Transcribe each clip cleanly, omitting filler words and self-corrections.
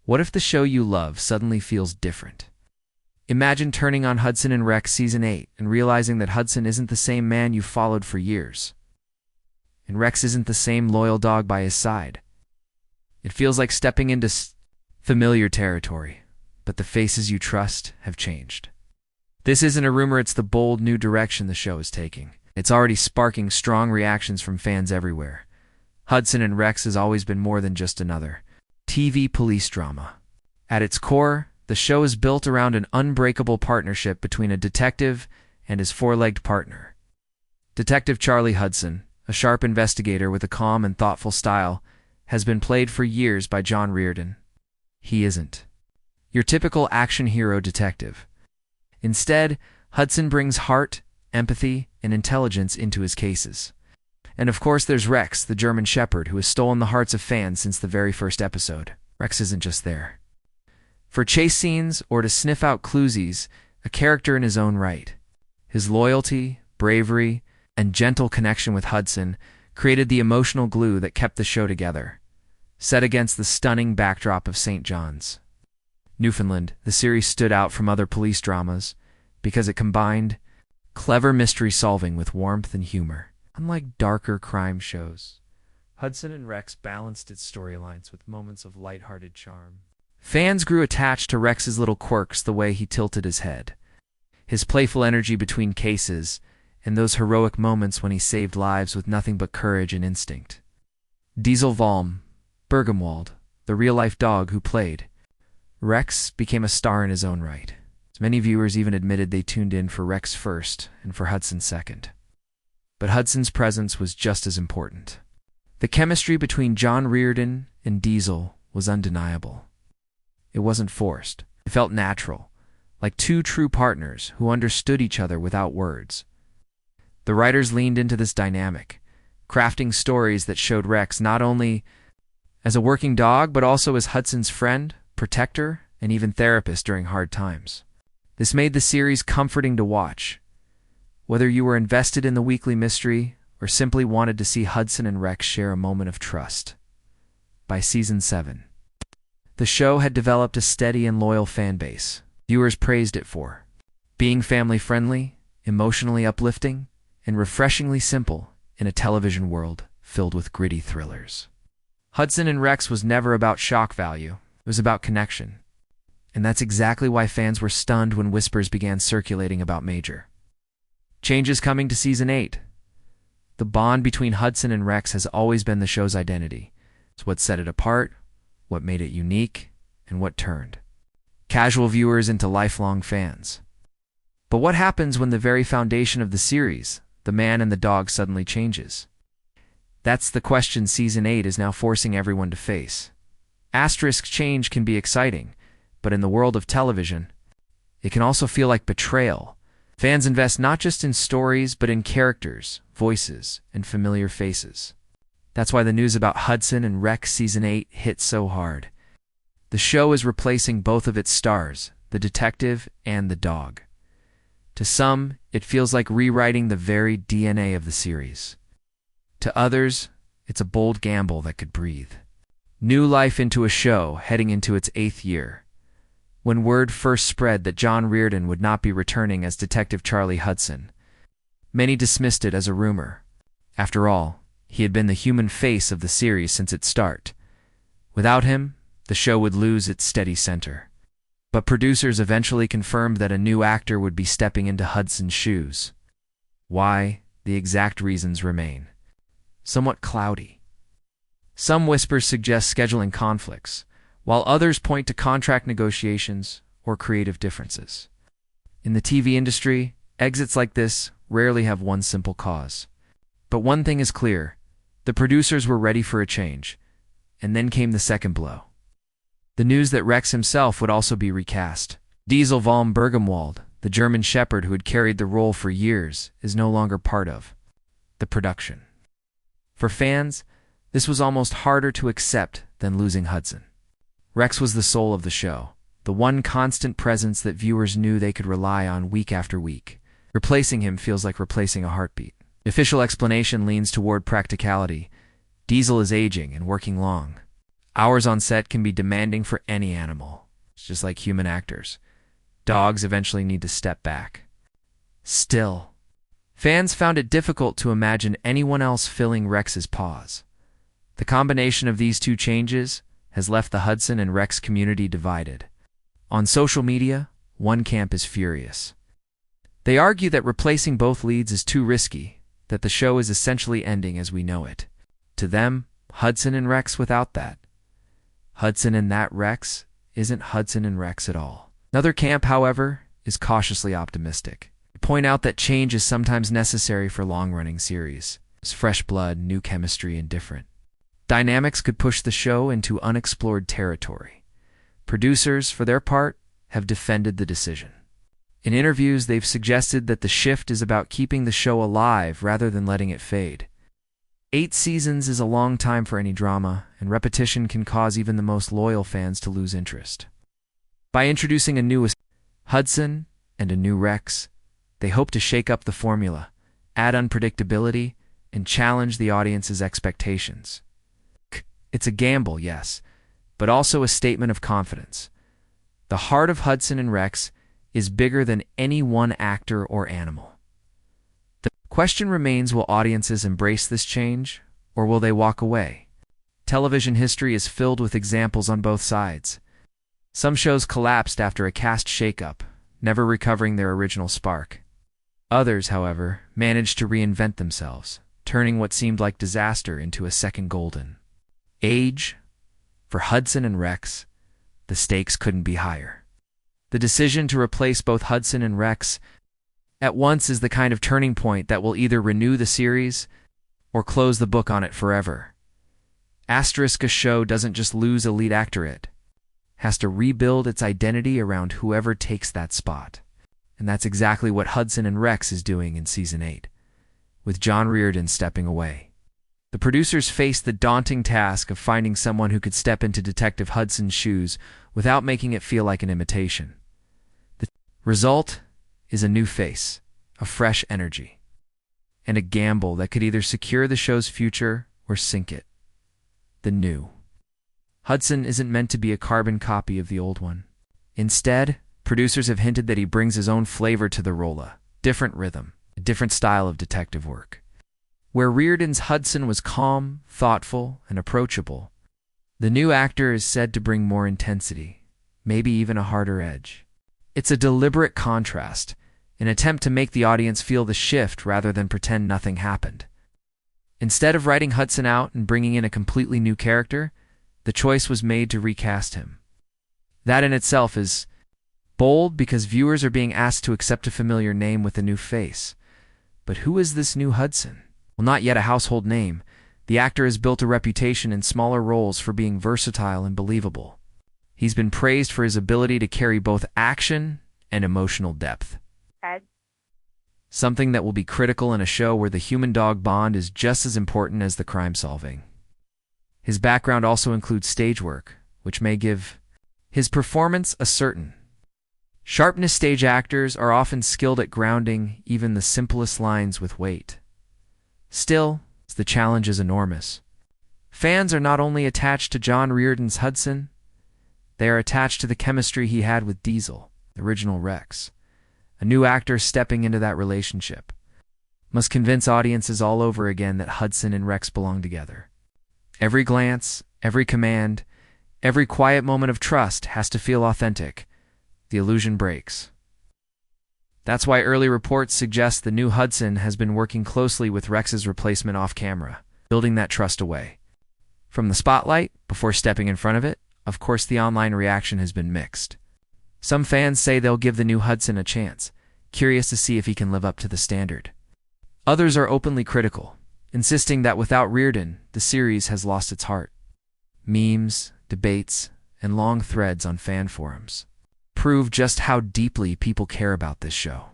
What if the show you love suddenly feels different? Imagine turning on Hudson and Rex Season 8 and realizing that Hudson isn't the same man you've followed for years. And Rex isn't the same loyal dog by his side. It feels like stepping into familiar territory, but the faces you trust have changed. This isn't a rumor, it's the bold new direction the show is taking. It's already sparking strong reactions from fans everywhere. Hudson and Rex has always been more than just another TV police drama. At its core, the show is built around an unbreakable partnership between a detective and his four-legged partner. Detective Charlie Hudson, a sharp investigator with a calm and thoughtful style, has been played for years by John Reardon. He isn't your typical action hero detective. Instead, Hudson brings heart, empathy, and intelligence into his cases. And of course there's Rex, the German Shepherd, who has stolen the hearts of fans since the very first episode. Rex isn't just there for chase scenes or to sniff out clues. He's a character in his own right. His loyalty, bravery, and gentle connection with Hudson created the emotional glue that kept the show together. Set against the stunning backdrop of St. John's, Newfoundland, the series stood out from other police dramas because it combined clever mystery solving with warmth and humor. Unlike darker crime shows, Hudson and Rex balanced its storylines with moments of lighthearted charm. Fans grew attached to Rex's little quirks, the way he tilted his head, his playful energy between cases, and those heroic moments when he saved lives with nothing but courage and instinct. Diesel Bergenwald, the real-life dog who played Rex, became a star in his own right. Many viewers even admitted they tuned in for Rex first and for Hudson second. But Hudson's presence was just as important. The chemistry between John Reardon and Diesel was undeniable. It wasn't forced. It felt natural, like two true partners who understood each other without words. The writers leaned into this dynamic, crafting stories that showed Rex not only as a working dog, but also as Hudson's friend, protector, and even therapist during hard times. This made the series comforting to watch. Whether you were invested in the weekly mystery or simply wanted to see Hudson and Rex share a moment of trust. By Season 7, the show had developed a steady and loyal fan base. Viewers praised it for being family-friendly, emotionally uplifting, and refreshingly simple in a television world filled with gritty thrillers. Hudson and Rex was never about shock value. It was about connection. And that's exactly why fans were stunned when whispers began circulating about Major changes coming to Season 8. The bond between Hudson and Rex has always been the show's identity. It's what set it apart, what made it unique, and what turned casual viewers into lifelong fans. But what happens when the very foundation of the series, the man and the dog, suddenly changes? That's the question Season 8 is now forcing everyone to face. Asterisk change can be exciting, but in the world of television, it can also feel like betrayal. Fans invest not just in stories, but in characters, voices, and familiar faces. That's why the news about Hudson and Rex Season 8 hit so hard. The show is replacing both of its stars, the detective and the dog. To some, it feels like rewriting the very DNA of the series. To others, it's a bold gamble that could breathe new life into a show heading into its 8th year. When word first spread that John Reardon would not be returning as Detective Charlie Hudson, many dismissed it as a rumor. After all, he had been the human face of the series since its start. Without him, the show would lose its steady center. But producers eventually confirmed that a new actor would be stepping into Hudson's shoes. Why? The exact reasons remain somewhat cloudy. Some whispers suggest scheduling conflicts, while others point to contract negotiations or creative differences. In the TV industry, exits like this rarely have one simple cause. But one thing is clear: the producers were ready for a change, and then came the second blow. The news that Rex himself would also be recast. Diesel Bergenwald, the German Shepherd who had carried the role for years, is no longer part of the production. For fans, this was almost harder to accept than losing Hudson. Rex was the soul of the show, the one constant presence that viewers knew they could rely on week after week. Replacing him feels like replacing a heartbeat. The official explanation leans toward practicality. Diesel is aging and working long Hours on set can be demanding for any animal. It's just like human actors. Dogs eventually need to step back. Still, fans found it difficult to imagine anyone else filling Rex's paws. The combination of these two changes has left the Hudson and Rex community divided. On social media, one camp is furious. They argue that replacing both leads is too risky, that the show is essentially ending as we know it. To them, Hudson and Rex without that. Hudson and that Rex isn't Hudson and Rex at all. Another camp, however, is cautiously optimistic. They point out that change is sometimes necessary for long-running series. It's fresh blood, new chemistry, and different dynamics could push the show into unexplored territory. Producers, for their part, have defended the decision. In interviews, they've suggested that the shift is about keeping the show alive rather than letting it fade. 8 seasons is a long time for any drama, and repetition can cause even the most loyal fans to lose interest. By introducing a new Hudson and a new Rex, they hope to shake up the formula, add unpredictability, and challenge the audience's expectations. It's a gamble, yes, but also a statement of confidence. The heart of Hudson and Rex is bigger than any one actor or animal. The question remains, will audiences embrace this change, or will they walk away? Television history is filled with examples on both sides. Some shows collapsed after a cast shakeup, never recovering their original spark. Others, however, managed to reinvent themselves, turning what seemed like disaster into a second golden age. For Hudson and Rex, the stakes couldn't be higher. The decision to replace both Hudson and Rex at once is the kind of turning point that will either renew the series or close the book on it forever. A show doesn't just lose a lead actor, it has to rebuild its identity around whoever takes that spot. And that's exactly what Hudson and Rex is doing in Season 8, with John Reardon stepping away. The producers faced the daunting task of finding someone who could step into Detective Hudson's shoes without making it feel like an imitation. The result is a new face, a fresh energy, and a gamble that could either secure the show's future or sink it. The new Hudson isn't meant to be a carbon copy of the old one. Instead, producers have hinted that he brings his own flavor to the role, a different rhythm, a different style of detective work. Where Reardon's Hudson was calm, thoughtful, and approachable, the new actor is said to bring more intensity, maybe even a harder edge. It's a deliberate contrast, an attempt to make the audience feel the shift rather than pretend nothing happened. Instead of writing Hudson out and bringing in a completely new character, the choice was made to recast him. That in itself is bold because viewers are being asked to accept a familiar name with a new face. But who is this new Hudson? Well, not yet a household name, the actor has built a reputation in smaller roles for being versatile and believable. He's been praised for his ability to carry both action and emotional depth. Something that will be critical in a show where the human-dog bond is just as important as the crime-solving. His background also includes stage work, which may give his performance a certain sharpness. Stage actors are often skilled at grounding even the simplest lines with weight. Still, the challenge is enormous. Fans are not only attached to John Reardon's Hudson, they are attached to the chemistry he had with Diesel, the original Rex. A new actor stepping into that relationship must convince audiences all over again that Hudson and Rex belong together. Every glance, every command, every quiet moment of trust has to feel authentic. The illusion breaks. That's why early reports suggest the new Hudson has been working closely with Rex's replacement off-camera, building that trust away. From the spotlight, before stepping in front of it, of course the online reaction has been mixed. Some fans say they'll give the new Hudson a chance, curious to see if he can live up to the standard. Others are openly critical, insisting that without Reardon, the series has lost its heart. Memes, debates, and long threads on fan forums prove just how deeply people care about this show.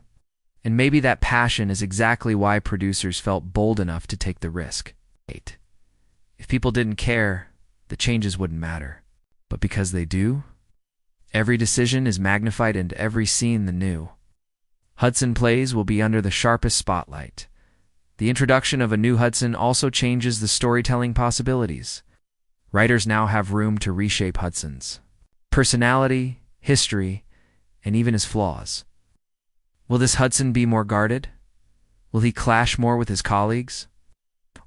And maybe that passion is exactly why producers felt bold enough to take the risk. If people didn't care, the changes wouldn't matter. But because they do, every decision is magnified and every scene the new Hudson plays will be under the sharpest spotlight. The introduction of a new Hudson also changes the storytelling possibilities. Writers now have room to reshape Hudson's personality, history, and even his flaws. Will this Hudson be more guarded? Will he clash more with his colleagues?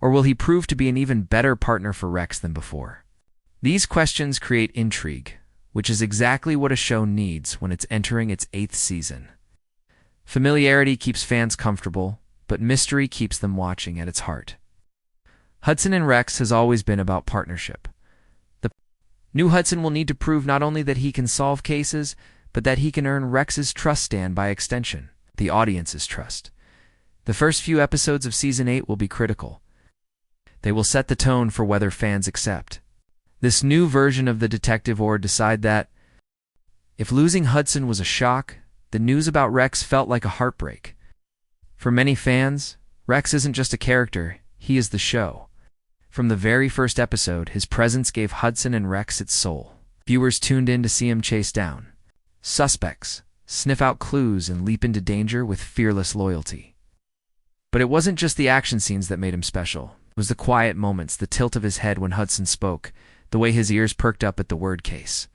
Or will he prove to be an even better partner for Rex than before? These questions create intrigue, which is exactly what a show needs when it's entering its 8th season. Familiarity keeps fans comfortable, but mystery keeps them watching at its heart. Hudson and Rex has always been about partnership. The new Hudson will need to prove not only that he can solve cases, but that he can earn Rex's trust and, by extension, the audience's trust. The first few episodes of Season 8 will be critical. They will set the tone for whether fans accept this new version of the detective or decide that, if losing Hudson was a shock, the news about Rex felt like a heartbreak. For many fans, Rex isn't just a character, he is the show. From the very first episode, his presence gave Hudson and Rex its soul. Viewers tuned in to see him chase down suspects, sniff out clues, and leap into danger with fearless loyalty. But it wasn't just the action scenes that made him special. It was the quiet moments, the tilt of his head when Hudson spoke, the way his ears perked up at the word case,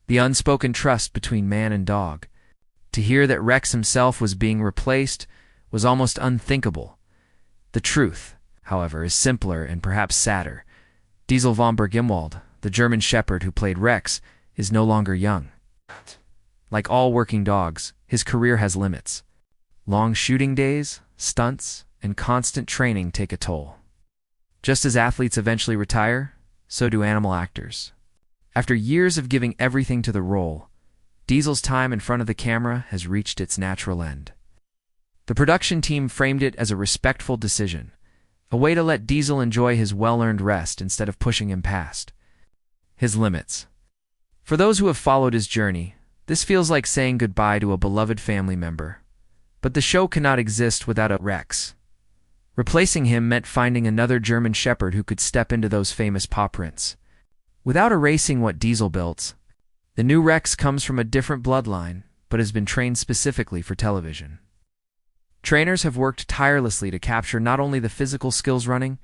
the unspoken trust between man and dog. To hear that Rex himself was being replaced was almost unthinkable. The truth, however, is simpler and perhaps sadder. Diesel von Bergimwald, the German shepherd who played Rex, is no longer young. Like all working dogs, his career has limits. Long shooting days, stunts, and constant training take a toll. Just as athletes eventually retire, so do animal actors. After years of giving everything to the role, Diesel's time in front of the camera has reached its natural end. The production team framed it as a respectful decision, a way to let Diesel enjoy his well-earned rest instead of pushing him past his limits. For those who have followed his journey, this feels like saying goodbye to a beloved family member. But the show cannot exist without a Rex. Replacing him meant finding another German shepherd who could step into those famous paw prints. Without erasing what Diesel built, the new Rex comes from a different bloodline, but has been trained specifically for television. Trainers have worked tirelessly to capture not only the physical skills running,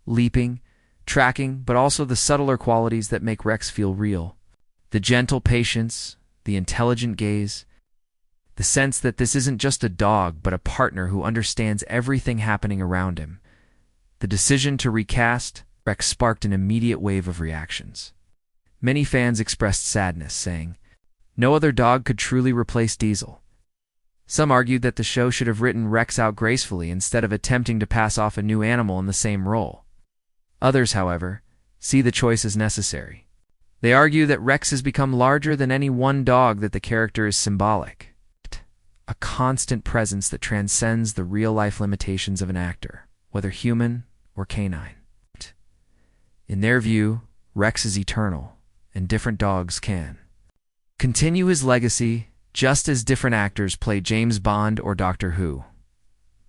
leaping, tracking, but also the subtler qualities that make Rex feel real. The gentle patience, the intelligent gaze, the sense that this isn't just a dog but a partner who understands everything happening around him. The decision to recast Rex sparked an immediate wave of reactions. Many fans expressed sadness, saying, "No other dog could truly replace Diesel." Some argued that the show should have written Rex out gracefully instead of attempting to pass off a new animal in the same role. Others, however, see the choice as necessary. They argue that Rex has become larger than any one dog, that the character is symbolic, a constant presence that transcends the real-life limitations of an actor, whether human or canine. In their view, Rex is eternal, and different dogs can continue his legacy just as different actors play James Bond or Doctor Who.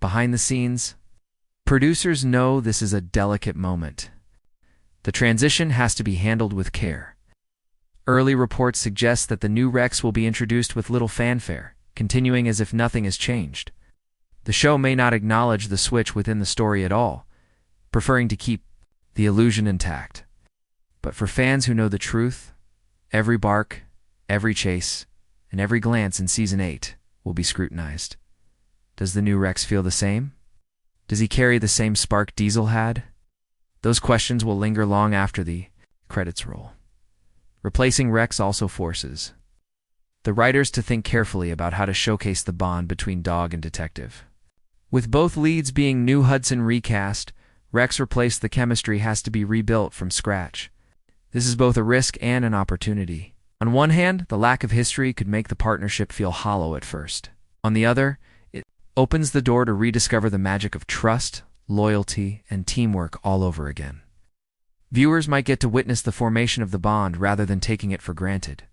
Behind the scenes, producers know this is a delicate moment. The transition has to be handled with care. Early reports suggest that the new Rex will be introduced with little fanfare, continuing as if nothing has changed. The show may not acknowledge the switch within the story at all, preferring to keep the illusion intact. But for fans who know the truth, every bark, every chase, and every glance in Season 8 will be scrutinized. Does the new Rex feel the same? Does he carry the same spark Diesel had? Those questions will linger long after the credits roll. Replacing Rex also forces the writers to think carefully about how to showcase the bond between dog and detective. With both leads being new Hudson recast, Rex replaced, the chemistry has to be rebuilt from scratch. This is both a risk and an opportunity. On one hand, the lack of history could make the partnership feel hollow at first. On the other, it opens the door to rediscover the magic of trust, loyalty, and teamwork all over again. Viewers might get to witness the formation of the bond rather than taking it for granted.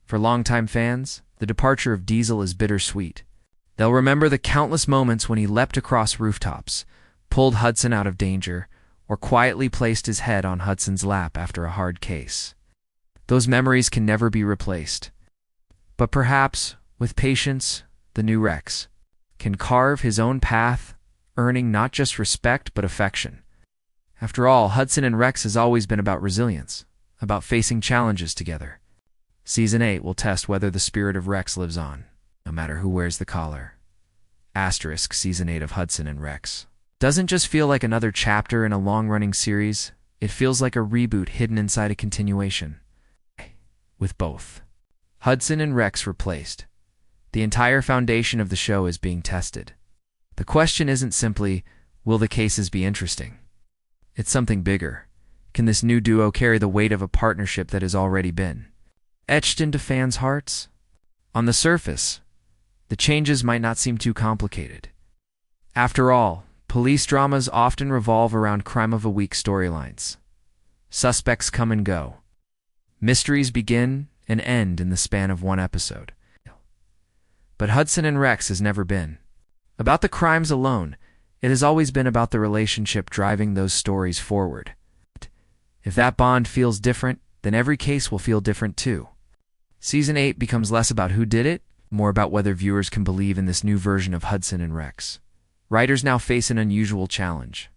For longtime fans, the departure of Diesel is bittersweet. They'll remember the countless moments when he leapt across rooftops, pulled Hudson out of danger, or quietly placed his head on Hudson's lap after a hard case. Those memories can never be replaced. But perhaps, with patience, the new Rex can carve his own path, earning not just respect but affection. After all, Hudson and Rex has always been about resilience, about facing challenges together. Season 8 will test whether the spirit of Rex lives on, no matter who wears the collar. Asterisk Season 8 of Hudson and Rex doesn't just feel like another chapter in a long-running series, it feels like a reboot hidden inside a continuation. With both Hudson and Rex replaced, the entire foundation of the show is being tested. The question isn't simply, will the cases be interesting? It's something bigger. Can this new duo carry the weight of a partnership that has already been etched into fans' hearts? On the surface, the changes might not seem too complicated. After all, police dramas often revolve around crime-of-the-week storylines. Suspects come and go. Mysteries begin and end in the span of one episode. But Hudson and Rex has never been about the crimes alone. It has always been about the relationship driving those stories forward. If that bond feels different, then every case will feel different too. Season 8 becomes less about who did it, more about whether viewers can believe in this new version of Hudson and Rex. Writers now face an unusual challenge.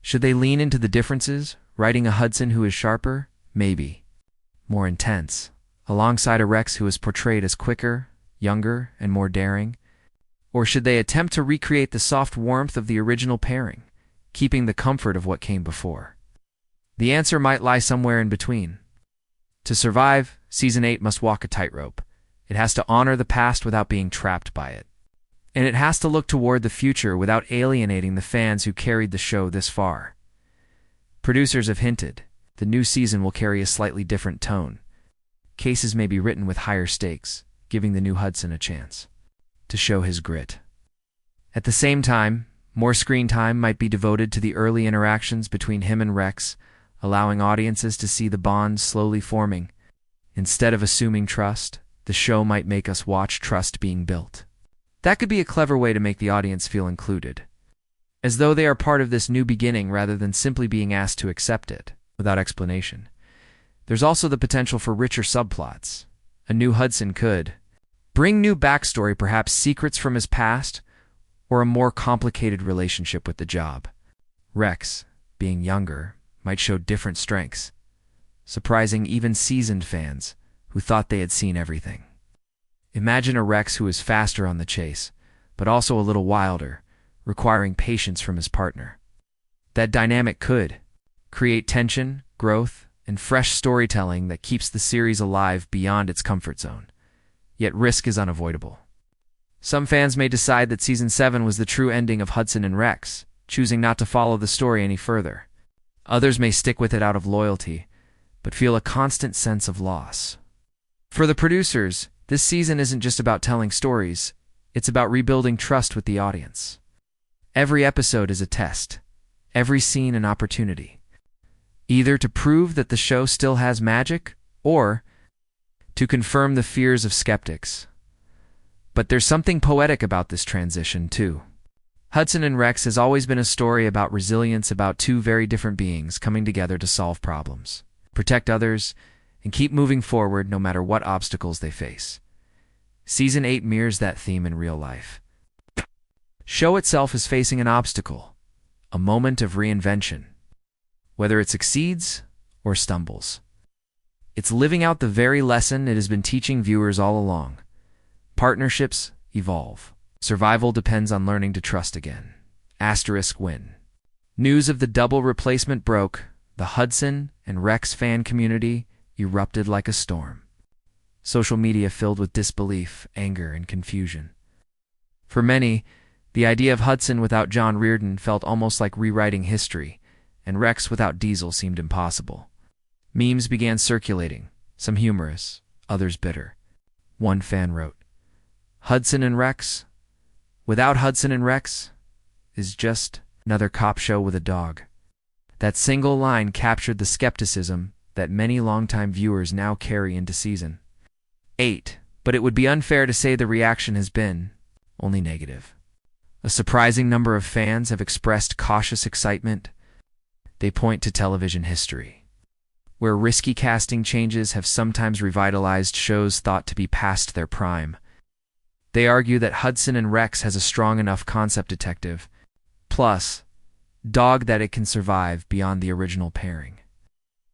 Should they lean into the differences, writing a Hudson who is sharper, maybe more intense, alongside a Rex who is portrayed as quicker, younger, and more daring? Or should they attempt to recreate the soft warmth of the original pairing, keeping the comfort of what came before? The answer might lie somewhere in between. To survive, Season 8 must walk a tightrope. It has to honor the past without being trapped by it. And it has to look toward the future without alienating the fans who carried the show this far. Producers have hinted the new season will carry a slightly different tone. Cases may be written with higher stakes, giving the new Hudson a chance to show his grit. At the same time, more screen time might be devoted to the early interactions between him and Rex, allowing audiences to see the bond slowly forming. Instead of assuming trust, the show might make us watch trust being built. That could be a clever way to make the audience feel included, as though they are part of this new beginning rather than simply being asked to accept it without explanation. There's also the potential for richer subplots. A new Hudson could bring new backstory, perhaps secrets from his past, or a more complicated relationship with the job. Rex, being younger, might show different strengths, surprising even seasoned fans who thought they had seen everything. Imagine a Rex who is faster on the chase, but also a little wilder, requiring patience from his partner. That dynamic could create tension, growth, and fresh storytelling that keeps the series alive beyond its comfort zone. Yet risk is unavoidable. Some fans may decide that Season 7 was the true ending of Hudson and Rex, choosing not to follow the story any further. Others may stick with it out of loyalty, but feel a constant sense of loss. For the producers, this season isn't just about telling stories, it's about rebuilding trust with the audience. Every episode is a test, every scene an opportunity, either to prove that the show still has magic, or to confirm the fears of skeptics. But there's something poetic about this transition, too. Hudson and Rex has always been a story about resilience, about two very different beings coming together to solve problems, protect others, and keep moving forward no matter what obstacles they face. Season 8 mirrors that theme in real life. Show itself is facing an obstacle, a moment of reinvention. Whether it succeeds or stumbles, it's living out the very lesson it has been teaching viewers all along. Partnerships evolve. Survival depends on learning to trust again. Asterisk win. News of the double replacement broke. The Hudson and Rex fan community erupted like a storm. Social media filled with disbelief, anger, and confusion. For many, the idea of Hudson without John Reardon felt almost like rewriting history, and Rex without Diesel seemed impossible. Memes began circulating, some humorous, others bitter. One fan wrote, "Hudson and Rex, without Hudson and Rex, is just another cop show with a dog." That single line captured the skepticism that many longtime viewers now carry into Season 8, but it would be unfair to say the reaction has been only negative. A surprising number of fans have expressed cautious excitement. They point to television history, where risky casting changes have sometimes revitalized shows thought to be past their prime. They argue that Hudson and Rex has a strong enough concept detective. Plus, dog that it can survive beyond the original pairing.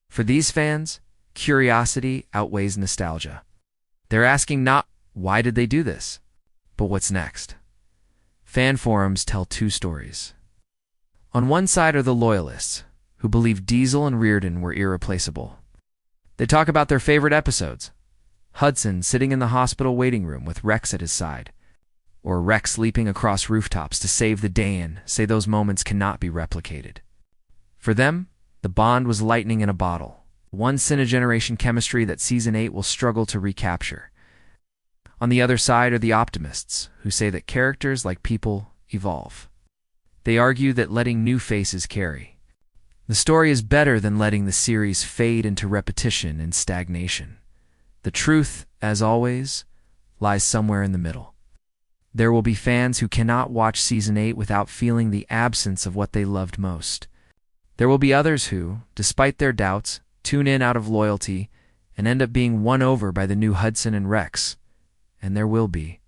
For these fans, curiosity outweighs nostalgia. They're asking not, why did they do this? But what's next? Fan forums tell two stories. On one side are the loyalists, who believe Diesel and Reardon were irreplaceable. They talk about their favorite episodes. Hudson sitting in the hospital waiting room with Rex at his side, or Rex leaping across rooftops to save the day and say those moments cannot be replicated. For them, the bond was lightning in a bottle, once-in-a-generation chemistry that Season 8 will struggle to recapture. On the other side are the optimists, who say that characters, like people, evolve. They argue that letting new faces carry. The story is better than letting the series fade into repetition and stagnation. The truth, as always, lies somewhere in the middle. There will be fans who cannot watch Season 8 without feeling the absence of what they loved most. There will be others who, despite their doubts, tune in out of loyalty and end up being won over by the new Hudson and Rex. And there will be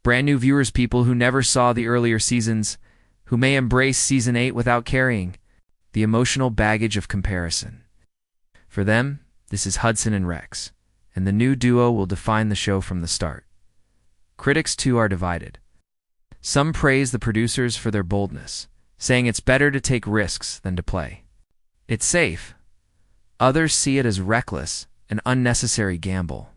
brand new viewers, people who never saw the earlier seasons, who may embrace Season 8 without carrying the emotional baggage of comparison. For them, this is Hudson and Rex, and the new duo will define the show from the start. Critics, too, are divided. Some praise the producers for their boldness, saying it's better to take risks than to play it's safe. Others see it as reckless, an unnecessary gamble.